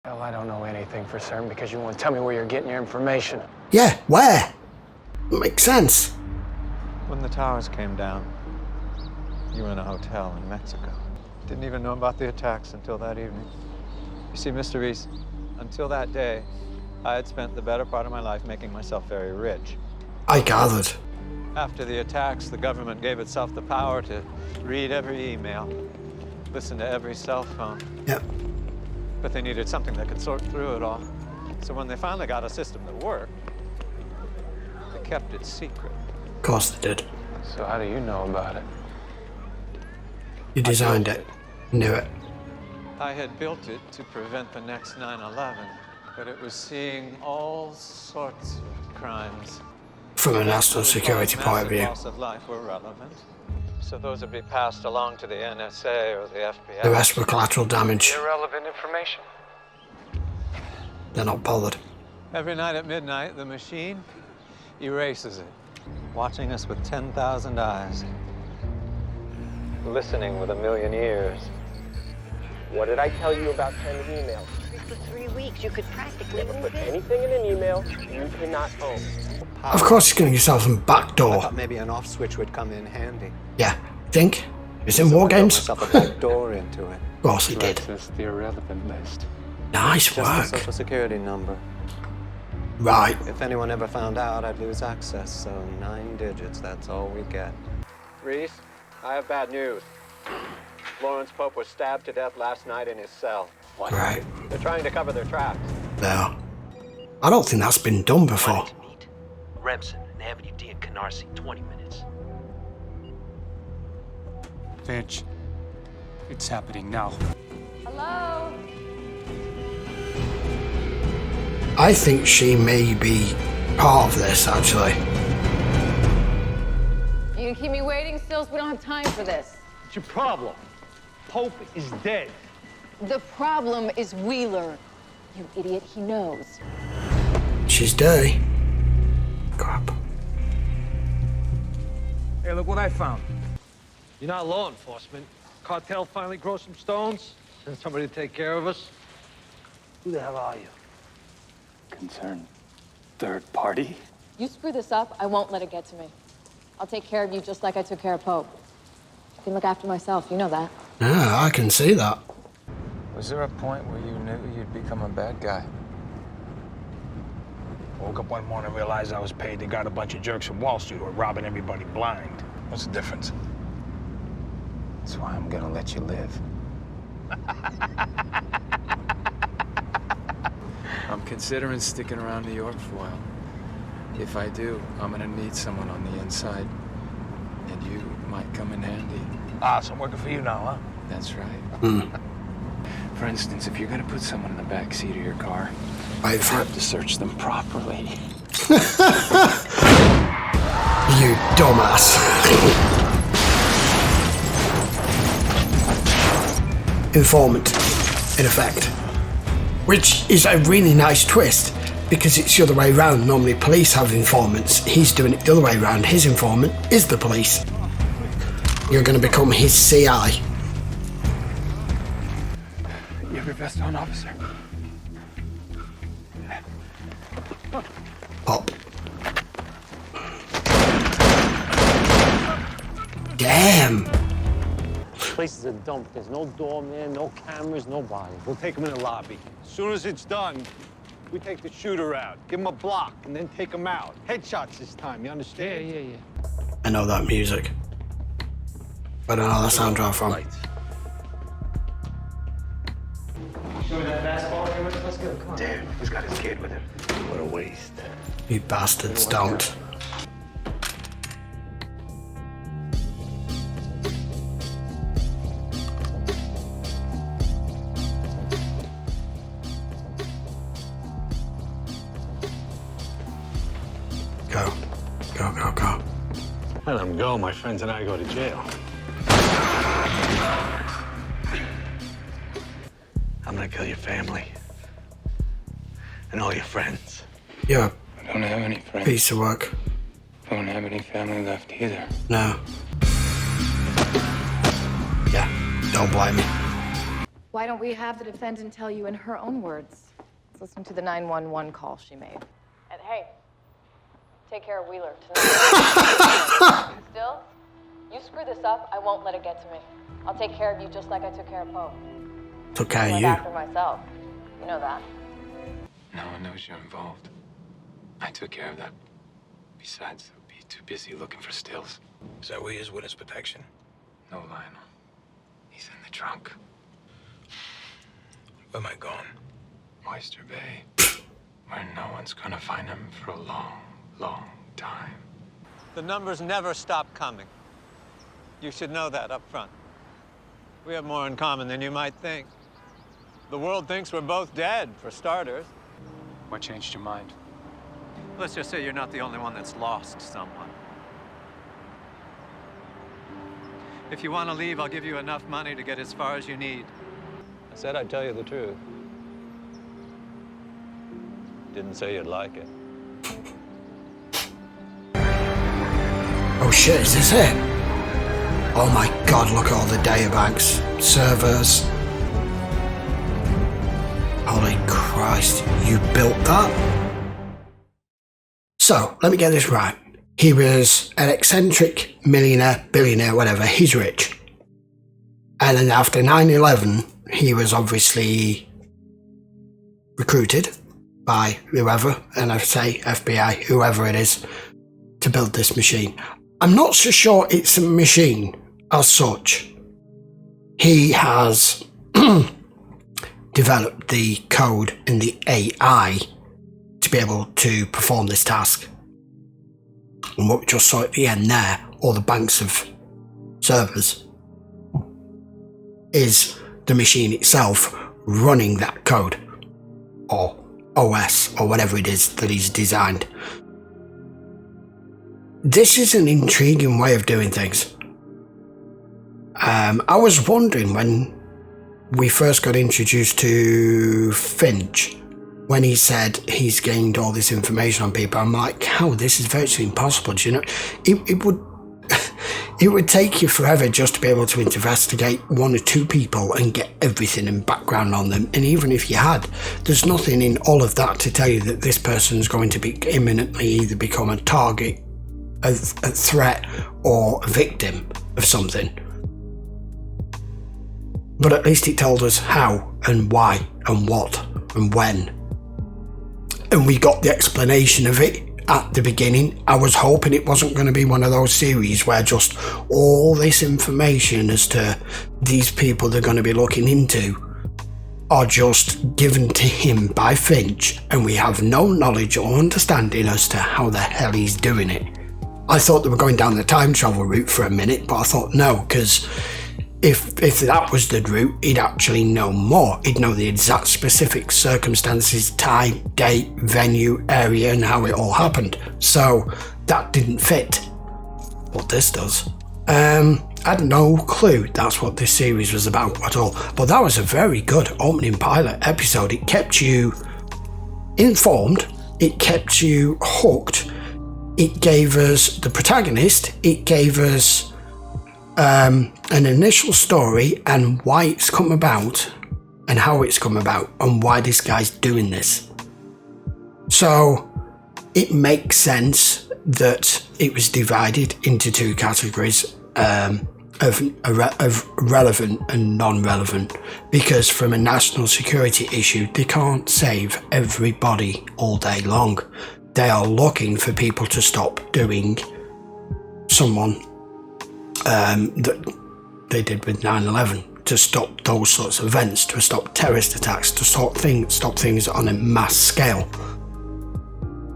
Well, I don't know anything for certain because you won't tell me where you're getting your information. Yeah, where? Makes sense. When the towers came down, you were in a hotel in Mexico. Didn't even know about the attacks until that evening. You see, Mr. Reese, until that day, I had spent the better part of my life making myself very rich. I gathered. After the attacks, the government gave itself the power to read every email, listen to every cell phone. Yep. But they needed something that could sort through it all. So when they finally got a system that worked, they kept it secret. Of course they did. So how do you know about it? You designed it. Knew it. I had built it to prevent the next 9/11, but it was seeing all sorts of crimes. From a national security point of view. Loss of life were relevant. So those would be passed along to the NSA or the FBI. The rest were collateral damage. Irrelevant information. They're not bothered. Every night at midnight, the machine erases it, watching us with 10,000 eyes, listening with 1,000,000 ears. What did I tell you about sending emails? For 3 weeks, you could practically Never move put in. anything in an email you cannot own. Of course you're going to get yourself some I backdoor. thought maybe an off switch would come in handy. Yeah. Think? It's in war games? Myself a back door into it. Of course he did. This is the irrelevant list. Nice Just a work. social security number. Right. If anyone ever found out, I'd lose access. So 9 digits, that's all we get. Reese, I have bad news. Lawrence Pope was stabbed to death last night in his cell. Right. They're trying to cover their tracks. There. I don't think that's been done before. To meet. Remsen and Avenue D and Canarsie, 20 minutes. Finch, it's happening now. Hello? I think she may be part of this, actually. You can keep me waiting, Stills? We don't have time for this. What's your problem? Pope is dead. The problem is Wheeler. You idiot, he knows. She's dirty. Crap. Hey, look what I found. You're not law enforcement. Cartel finally grow some stones? Send somebody to take care of us? Who the hell are you? Concerned third party? You screw this up, I won't let it get to me. I'll take care of you just like I took care of Pope. I can look after myself, you know that. Yeah, I can see that. Was there a point where you knew you'd become a bad guy? Woke up one morning and realized I was paid to guard a bunch of jerks from Wall Street who were robbing everybody blind. What's the difference? That's why I'm gonna let you live. I'm considering sticking around New York for a while. If I do, I'm gonna need someone on the inside. And you might come in handy. Ah, so I'm working for you now, huh? That's right. Hmm. For instance, if you're gonna put someone in the back seat of your car, Wait you for have to search them properly. You dumbass. Informant, in effect. Which is a really nice twist, because it's the other way around. Normally police have informants. He's doing it the other way around. His informant is the police. You're going to become his CI. You have your vest on, officer? Pop. Damn. This place is a dump. There's no doorman, no cameras, nobody. We'll take him in the lobby. As soon as it's done, we take the shooter out, give him a block, and then take him out. Headshots this time, you understand? Yeah. I know that music. I don't know the soundtrack from. Damn, he's got his kid with him. What a waste. You bastards don't. Go. Go, go, go. Let him go. My friends and I go to jail. I'm gonna kill your family. And all your friends. You're I don't have any a friends. piece of work. I don't have any family left either. No. Yeah, don't blame me. Why don't we have the defendant tell you in her own words? Let's listen to the 911 call she made. And hey, take care of Wheeler tonight. Still, you screw this up, I won't let it get to me. I'll take care of you just like I took care of Pope. Took care of Like you. after myself. You know that. No one knows you're involved. I took care of that. Besides, I'd be too busy looking for stills. Is that where he is with his protection? No, Lionel. He's in the trunk. Where am I going? Oyster Bay. Where no one's gonna find him for a long, long time. The numbers never stop coming. You should know that up front. We have more in common than you might think. The world thinks we're both dead, for starters. What changed your mind? Let's just say you're not the only one that's lost someone. If you want to leave, I'll give you enough money to get as far as you need. I said I'd tell you the truth. Didn't say you'd like it. Oh shit, is this it? Oh my god, look at all the databanks, servers. Holy Christ, you built that? So, let me get this right. He was an eccentric millionaire, billionaire, whatever, he's rich. And then after 9/11, he was obviously recruited by whoever, and I say FBI, whoever it is, to build this machine. I'm not so sure it's a machine as such. He has developed the code and the AI to be able to perform this task. And what we just saw at the end there, all the banks of servers, is the machine itself running that code, or OS, or whatever it is that he's designed. This is an intriguing way of doing things. I was wondering when we first got introduced to Finch, when he said he's gained all this information on people, I'm like, how? This is virtually impossible. Do you know, it would take you forever just to be able to investigate one or two people and get everything and background on them. And even if you had, there's nothing in all of that to tell you that this person's going to be imminently either become a target, a threat, or a victim of something. But at least it told us how and why and what and when. And we got the explanation of it at the beginning. I was hoping it wasn't going to be one of those series where just all this information as to these people they're going to be looking into are just given to him by Finch, and we have no knowledge or understanding as to how the hell he's doing it. I thought they were going down the time travel route for a minute, but I thought no, because if that was the route, he'd actually know more. He'd know the exact specific circumstances, time, date, venue, area, and how it all happened. So that didn't fit. But this does. I had no clue that's what this series was about at all. But that was a very good opening pilot episode. It kept you informed. It kept you hooked. It gave us the protagonist. It gave us an initial story and why it's come about and how it's come about and why this guy's doing this. So it makes sense that it was divided into two categories of relevant and non-relevant, because from a national security issue, they can't save everybody all day long. They are looking for people to stop doing someone that they did with 9/11, to stop those sorts of events, to stop terrorist attacks, to stop things on a mass scale.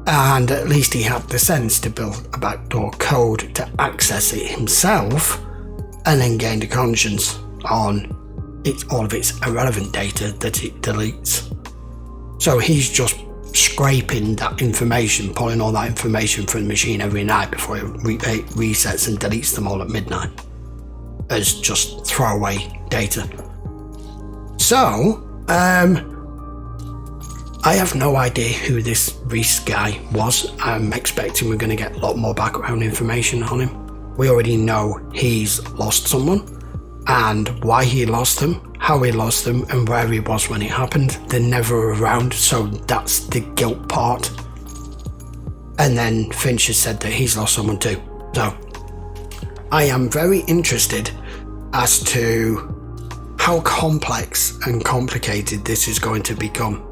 And at least he had the sense to build a backdoor code to access it himself, and then gain the conscience on all of its irrelevant data that it deletes. So he's just scraping that information, pulling all that information from the machine every night before it resets and deletes them all at midnight as just throwaway data. So, I have no idea who this Reese guy was. I'm expecting we're going to get a lot more background information on him. We already know he's lost someone, and why he lost them, how he lost them and where he was when it happened. They're never around, so that's the guilt part. And then Finch has said that he's lost someone too. So I am very interested as to how complex and complicated this is going to become.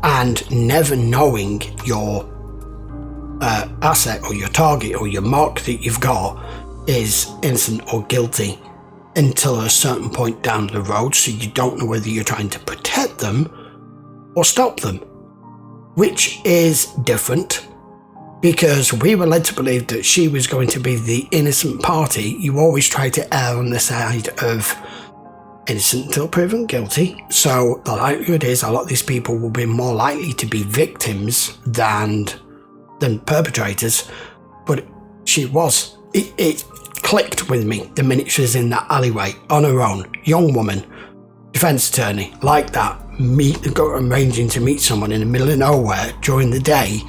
And never knowing your asset or your target or your mark that you've got is innocent or guilty until a certain point down the road, so you don't know whether you're trying to protect them or stop them, which is different because we were led to believe that she was going to be the innocent party. You always try to err on the side of innocent until proven guilty, so the likelihood is a lot of these people will be more likely to be victims than perpetrators, but she was. It clicked with me the minute she was in that alleyway on her own, young woman, defense attorney, like that, arranging to meet someone in the middle of nowhere during the day.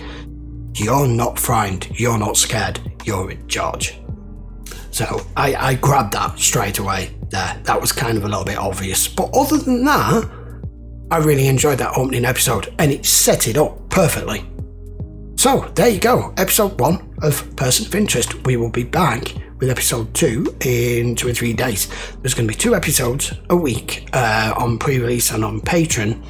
You're not frightened, you're not scared, you're in charge. So I grabbed that straight away there. That was kind of a little bit obvious, but other than that, I really enjoyed that opening episode and it set it up perfectly. So there you go, episode 1 of Person of Interest. We will be back with episode 2 in 2 or 3 days. There's going to be 2 episodes a week on pre-release and on Patreon,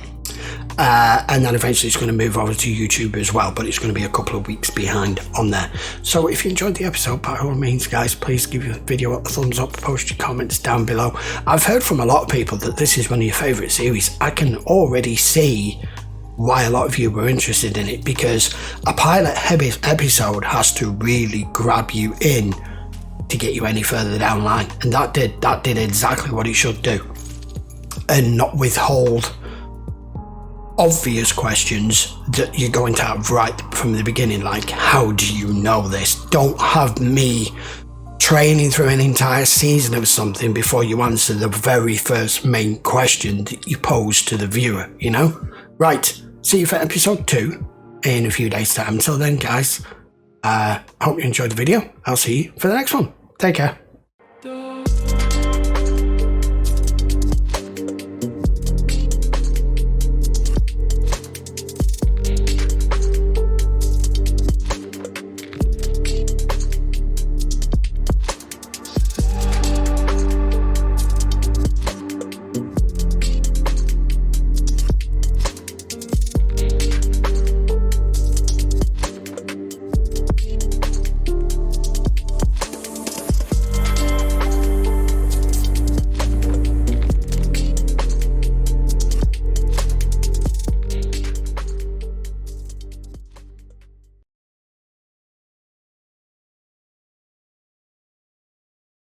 and then eventually it's going to move over to YouTube as well, but it's going to be a couple of weeks behind on there. So if you enjoyed the episode, by all means guys, please give the video a thumbs up, post your comments down below. I've heard from a lot of people that this is one of your favourite series. I can already see why a lot of you were interested in it, because a pilot episode has to really grab you in to get you any further down the line, and that did exactly what it should do, and not withhold obvious questions that you're going to have right from the beginning, like how do you know this? Don't have me training through an entire season of something before you answer the very first main question that you pose to the viewer, you know? Right, see you for episode 2 in a few days time. Until then guys, hope you enjoyed the video. I'll see you for the next one. Take care.